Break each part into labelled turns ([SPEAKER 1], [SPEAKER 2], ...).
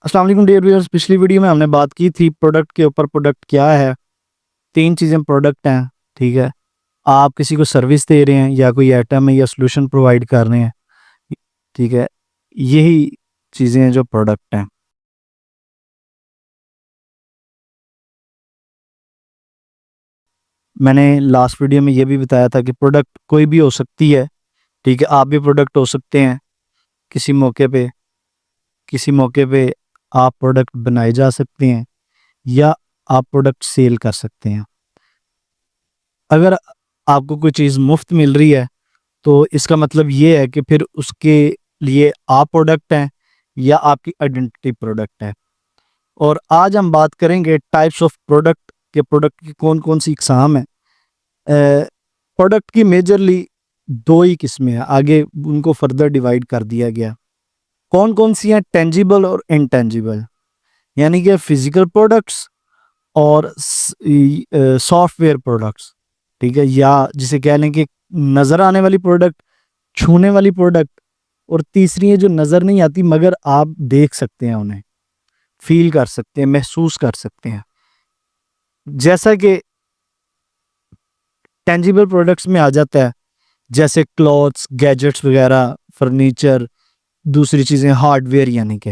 [SPEAKER 1] अस्सलाम वालेकुम dear viewers. पिछली वीडियो में हमने बात की थी प्रोडक्ट के ऊपर। प्रोडक्ट क्या है? तीन चीज़ें प्रोडक्ट हैं। ठीक है, आप किसी को सर्विस दे रहे हैं या कोई आइटम है या सोल्यूशन प्रोवाइड कर रहे हैं। ठीक है, यही चीज़ें हैं जो प्रोडक्ट हैं। मैंने लास्ट वीडियो में ये भी बताया था कि प्रोडक्ट कोई भी हो सकती है। ठीक है, आप भी प्रोडक्ट हो सकते हैं किसी मौके पे। किसी मौके पे आप प्रोडक्ट बनाए जा सकते हैं या आप प्रोडक्ट सेल कर सकते हैं। अगर आपको कोई चीज़ मुफ्त मिल रही है तो इसका मतलब ये है कि फिर उसके लिए आप प्रोडक्ट हैं या आपकी आइडेंटिटी प्रोडक्ट है। और आज हम बात करेंगे टाइप्स ऑफ प्रोडक्ट के। प्रोडक्ट की कौन कौन सी इकसाम है। प्रोडक्ट की मेजरली दो ही किस्में हैं, आगे उनको फर्दर डिवाइड कर दिया गया। कौन कौन सी हैं? टेंजिबल और इनटेंजिबल, यानी कि फिजिकल प्रोडक्ट्स और सॉफ्टवेयर प्रोडक्ट्स। ठीक है, या जिसे कह लें कि नज़र आने वाली प्रोडक्ट, छूने वाली प्रोडक्ट, और तीसरी है जो नज़र नहीं आती मगर आप देख सकते हैं उन्हें, फील कर सकते हैं, महसूस कर सकते हैं। जैसा कि टेंजिबल प्रोडक्ट्स में आ जाता है, जैसे क्लॉथ्स, गैजेट्स वगैरह, फर्नीचर, दूसरी चीज़ें हार्डवेयर, यानी कि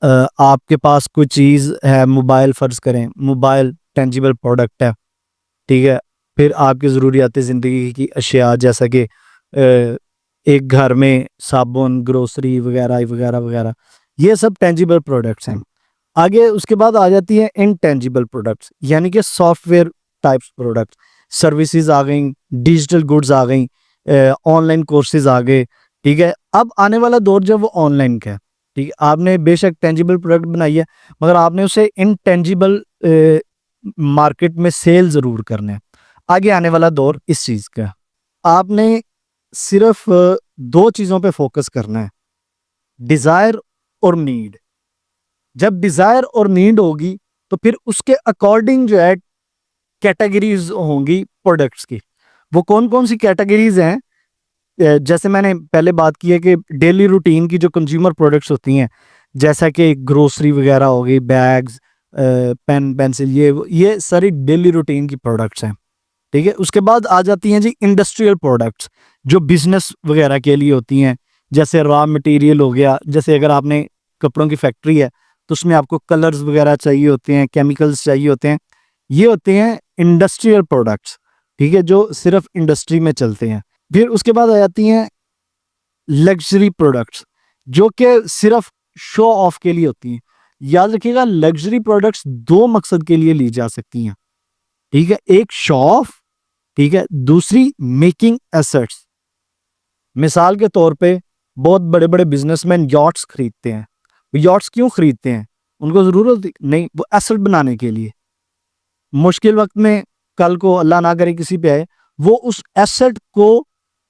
[SPEAKER 1] आपके पास कोई चीज़ है, मोबाइल फ़र्ज़ करें, मोबाइल टेंजिबल प्रोडक्ट है। ठीक है, फिर आपकी ज़रूरियात ज़िंदगी की अशिया जैसा कि एक घर में साबुन, ग्रोसरी वगैरह वगैरह वगैरह, ये सब टेंजिबल प्रोडक्ट्स हैं। आगे उसके बाद आ जाती है इनटेंजिबल प्रोडक्ट्स, यानी कि सॉफ्टवेयर टाइप्स प्रोडक्ट्स। सर्विसेज आ गई, डिजिटल गुड्स आ गई, ऑनलाइन कोर्सेज आ गए। ठीक है, अब आने वाला दौर जो वो ऑनलाइन का है। ठीक है, आपने बेशक टेंजिबल प्रोडक्ट बनाई है मगर आपने उसे इनटेंजिबल मार्केट में सेल ज़रूर करना है। आगे आने वाला दौर इस चीज़ का, आपने सिर्फ दो चीज़ों पे फोकस करना है, डिज़ायर और नीड। जब डिज़ायर और नीड होगी तो फिर उसके अकॉर्डिंग जो है कैटेगरीज होंगी प्रोडक्ट्स की। वो कौन कौन सी कैटेगरीज हैं? जैसे मैंने पहले बात की है कि डेली रूटीन की जो कंज्यूमर प्रोडक्ट्स होती हैं, जैसा कि ग्रोसरी वगैरह हो गई, बैग्स, पेन पेंसिल, ये सारी डेली रूटीन की प्रोडक्ट्स हैं। ठीक है, उसके बाद आ जाती हैं जी इंडस्ट्रियल प्रोडक्ट्स, जो बिजनेस वगैरह के लिए होती हैं। जैसे रॉ मटेरियल हो गया, जैसे अगर आपने कपड़ों की फैक्ट्री है तो उसमें आपको कलर्स वगैरह चाहिए होते हैं, केमिकल्स चाहिए होते हैं। ये होते हैं इंडस्ट्रियल प्रोडक्ट्स। ठीक है, जो सिर्फ इंडस्ट्री में चलते हैं। फिर उसके बाद आ जाती हैं लग्जरी प्रोडक्ट्स, जो कि सिर्फ शो ऑफ के लिए होती हैं। याद रखिएगा, लग्जरी प्रोडक्ट्स दो मकसद के लिए ली जा सकती हैं। ठीक है, एक शो ऑफ, ठीक है, दूसरी मेकिंग एसेट्स। मिसाल के तौर पे बहुत बड़े बड़े बिजनेसमैन यॉट्स खरीदते हैं। यॉट्स क्यों खरीदते हैं? उनको जरूरत नहीं, वो एसेट बनाने के लिए। मुश्किल वक्त में कल को अल्लाह ना करे किसी पे आए, वो उस एसेट को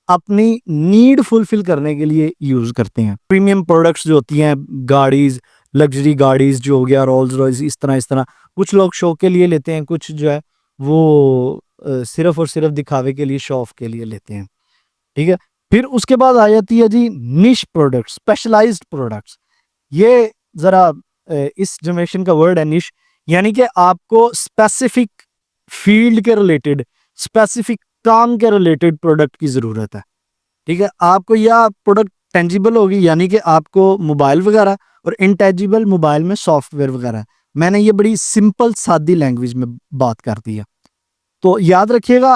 [SPEAKER 1] अपनी नीड फुलफिल करने के लिए यूज करते हैं। प्रीमियम प्रोडक्ट्स जो होती हैं, गाड़ीज, लग्जरी गाड़ीज जो हो गया, रोल्स रॉयस, इस तरह कुछ लोग शो के लिए लेते हैं, कुछ जो है वो सिर्फ और सिर्फ दिखावे के लिए, शो ऑफ के लिए लेते हैं। ठीक है, फिर उसके बाद आ जाती है जी निश प्रोडक्ट्स, स्पेशलाइज्ड प्रोडक्ट्स। ये जरा इस जनरेशन का वर्ड है निश, यानी कि आपको स्पेसिफिक फील्ड के रिलेटेड, स्पेसिफिक काम के रिलेटेड प्रोडक्ट की जरूरत है। ठीक है, आपको या प्रोडक्ट टेंजिबल होगी, यानी कि आपको मोबाइल वगैरह, और इनटेंजिबल मोबाइल में सॉफ्टवेयर वगैरह। मैंने ये बड़ी सिंपल सादी लैंग्वेज में बात कर दी है। तो याद रखिएगा,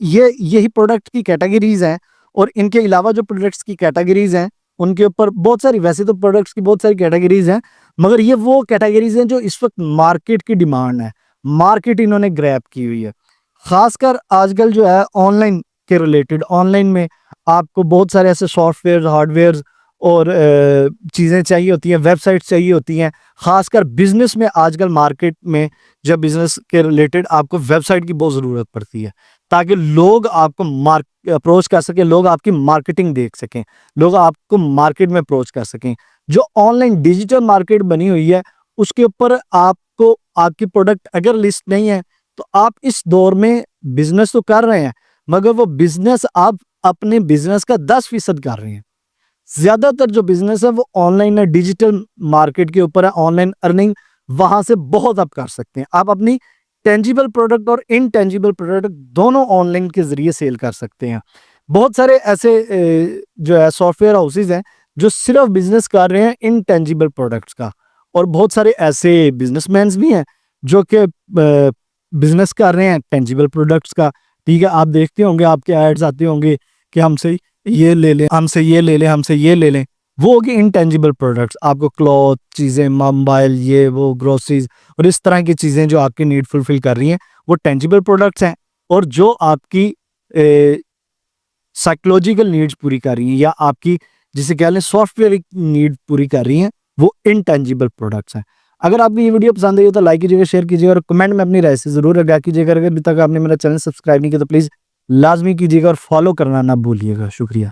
[SPEAKER 1] ये यही प्रोडक्ट की कैटेगरीज हैं। और इनके अलावा जो प्रोडक्ट्स की कैटेगरीज हैं उनके ऊपर बहुत सारी, वैसे तो प्रोडक्ट्स की बहुत सारी कैटेगरीज हैं मगर ये वो कैटेगरीज हैं जो इस वक्त मार्केट की डिमांड है, मार्केट इन्होंने ग्रैब की हुई है। खासकर आजकल जो है ऑनलाइन के रिलेटेड, ऑनलाइन में आपको बहुत सारे ऐसे सॉफ्टवेयर, हार्डवेयर और चीज़ें चाहिए होती हैं, वेबसाइट्स चाहिए होती हैं। खासकर बिजनेस में आजकल मार्केट में जब बिजनेस के रिलेटेड आपको वेबसाइट की बहुत ज़रूरत पड़ती है, ताकि लोग आपको अप्रोच कर सकें, लोग आपकी मार्केटिंग देख सकें, लोग आपको मार्केट में अप्रोच कर सकें। जो ऑनलाइन डिजिटल मार्केट बनी हुई है उसके ऊपर आपको, आपकी प्रोडक्ट अगर लिस्ट नहीं है तो आप इस दौर में बिजनेस तो कर रहे हैं मगर वो बिजनेस आप अपने बिजनेस का 10% कर रहे हैं। ज़्यादातर जो बिज़नेस है वो ऑनलाइन है, डिजिटल मार्केट के ऊपर है, ऑनलाइन अर्निंग वहाँ से बहुत आप कर सकते हैं। आप अपनी टेंजिबल प्रोडक्ट और इनटेंजिबल प्रोडक्ट दोनों ऑनलाइन के ज़रिए सेल कर सकते हैं। बहुत सारे ऐसे जो है सॉफ्टवेयर हाउसेज़ हैं, जो सिर्फ़ बिज़नेस कर रहे हैं इनटेंजिबल प्रोडक्ट्स का, और बहुत सारे ऐसे बिज़नेसमैन्स भी हैं, जो कि बिज़नेस कर रहे हैं टेंजिबल प्रोडक्ट्स का। ठीक है, आप देखते होंगे, आपके एड्स आते होंगे कि हमसे ये ले लें, हमसे ये ले लें, हमसे ये ले लें। वो हो गए इनटेंजिबल प्रोडक्ट्स, आपको क्लॉथ चीज़ें, मोबाइल, ये वो ग्रोसरीज़ और इस तरह की चीज़ें जो आपकी नीड फुलफ़िल कर रही हैं, वो टेंजिबल प्रोडक्ट्स हैं। और जो आपकी साइकोलॉजिकल नीड्स पूरी कर रही हैं या आपकी जिसे कह लें सॉफ्टवेयर नीड पूरी कर रही हैं, वो इनटेंजिबल प्रोडक्ट्स हैं। अगर आपको ये वीडियो पसंद आई हो तो लाइक कीजिएगा, शेयर कीजिएगा और कमेंट में अपनी राय से ज़रूर आगाह कीजिएगा। अगर अभी तक आपने मेरा चैनल सब्सक्राइब नहीं किया तो प्लीज़ लाज़मी कीजिएगा और फॉलो करना ना भूलिएगा। शुक्रिया।